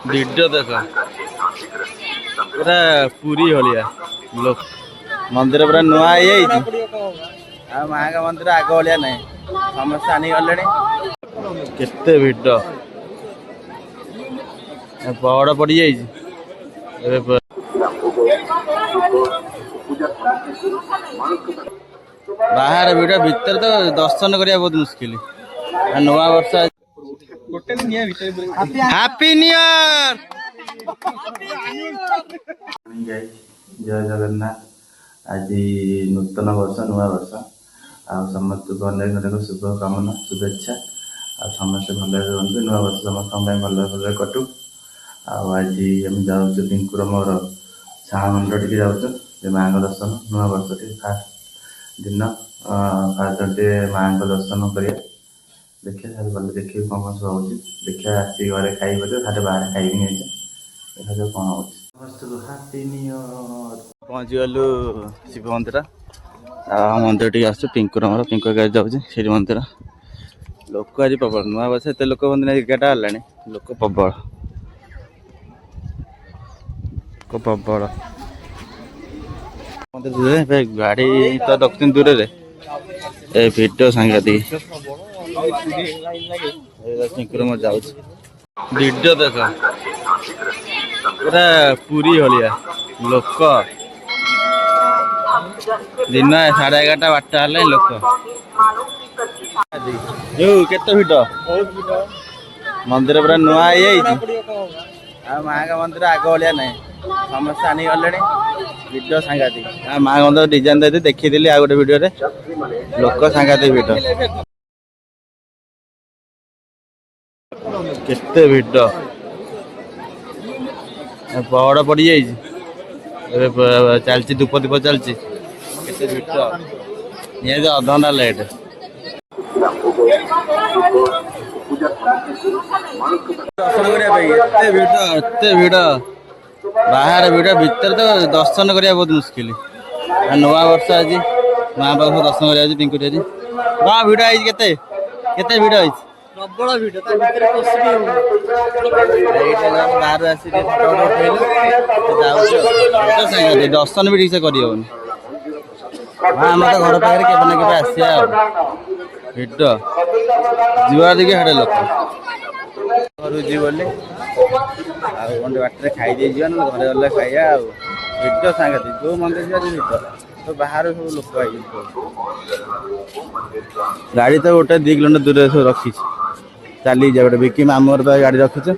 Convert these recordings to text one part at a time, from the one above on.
video देख पूरा पूरी भाया लोक मंदिर पूरा नुआ माँ का मंदिर आग भाया ना समस्त आनी गले केते भिड़ पहड़ पड़ जा बाहर भिड़ भीतर तो दर्शन करने बहुत मुस्किल नुआ वर्ष हैप्पी न्यू ईयर जय जगन्नाथ आज नूतन वर्ष नुआ वर्ष आ समस्त को अनेक अनेक शुभ कामना शुभेच्छा आ समस्त भले रुहतु नुआ वर्ष समस्त भले भले कटू आज आम जाऊँ पिंकुर मोर छाआ मंड टे जाऊँ माँ का दर्शन नुआ वर्ष टे फास्ट दिन फास्ट टे माँ का दर्शन कर देखिए सारे गले देखिए कौन कौन सब हो देखिए आसी घरे खाइब सारे बाहर खाइबी नहीं देखा कौन हो पहुँच गलु शिव मंदिर मंदिर टी आस पिंकुर मोर पिंकु गाड़ी जाऊँगी मंदिर लोक आज प्रबल नुआ वर्ष एत लोक बंद 11टा है लोक प्रबल प्रबल गाड़ी तो रखती दूर से भिडियो सांघातिक पिंकुर मोर जाऊँ वीडियो देख पूरा पूरी भाया लोक दिन 11:30 12टा है लोक जो केते भिड़ मंदिर पूरा नुआ माँ का मंदिर आग भाया ना समस्त आनी गले वीडियो सांघातिक माँ मंदिर डिजाइन दे देखी आ गोटे वीडियो लोक सांघातिक भिड़ केते भिड़ पहड़ पड़ जा चलती धूप दीप चलती केते भिड़ निहाती अधघंटा लेट एते भिड़ बाहर भिड़ भीतर तो दर्शन करने बहुत मुस्किल नुआ वर्ष आज माँ पाख दर्शन कर पिंकुटी आज कौन भिड़ है केते भिड़ है प्रबल भिड़ बाहर आस दर्शन भी ठीक से कर आम तो घर पाखे के आसिया भिड़ जुआ देखिए हाड़े लोक घर जी बोली आटे बाटे खाई दे ना घर गले खाइया भिड़ सांगती जो मंदिर जा भिड़ तो बाहर सब लोक गाड़ी तो गोटे 2 किलोमीटर दूर सब रखी चली जा गोटे बिकी मामूर गाड़ी रखीचे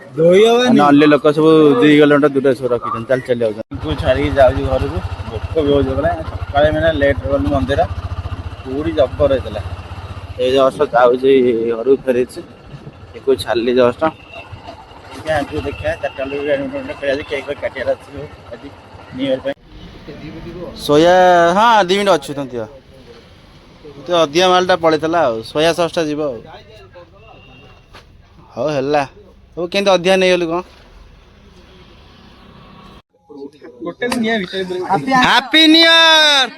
अन्य लोक सब 2 किलोमीटर दूर सब रखी चल चली जाऊँ छाड़ी जाऊँ घर को भोक भी हो सका मैंने लेट गलु मंदिर पूरी जबर होता ये जस्ट जाऊँ घर फेरी को छाली जस्ट देखा 4टा केक काटार आज न्यू ईयर सोया हाँ 2 मिनट अच्छु तो अधिका मालटा पड़ता सोया ससटा जीव हाँ है के अधिका नहीं गलु कौन हैप्पी न्यू ईयर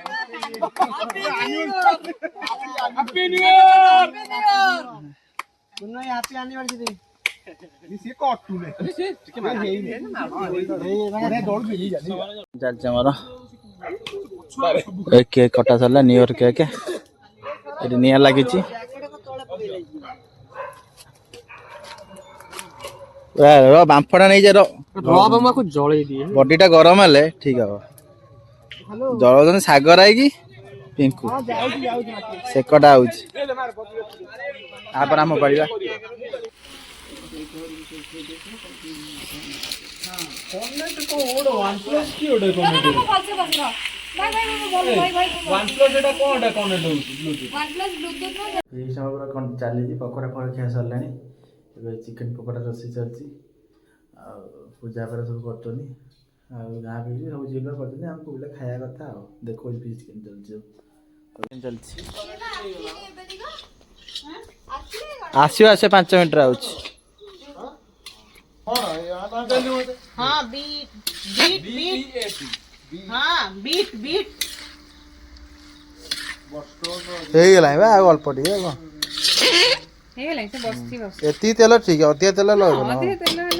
केक कटा सरला न्यू ईयर केक ये निया लगी बांफड़ा नहीं जा बडीटा गरम है ठीक है जल सागर आई कि पिंकू सेकटा आपर आम पड़ा चली पकोड़ा फल खिया सरला चिकेन पकोड़ा रोषे चलती पूजा पर सब कर गाँ भी सब झील कर पिला खाया कथा देखो चिकेन चलती आसो आस 5 मिनट आगला अल्प टे ହେଇଗଲାଣି ସେ ବସିଛି ବସିଛି ଏତିକି ତେଲ ଠିକ ଅଧିକା ତେଲ ନହେବ ନା ଅଧିକ ତେଲ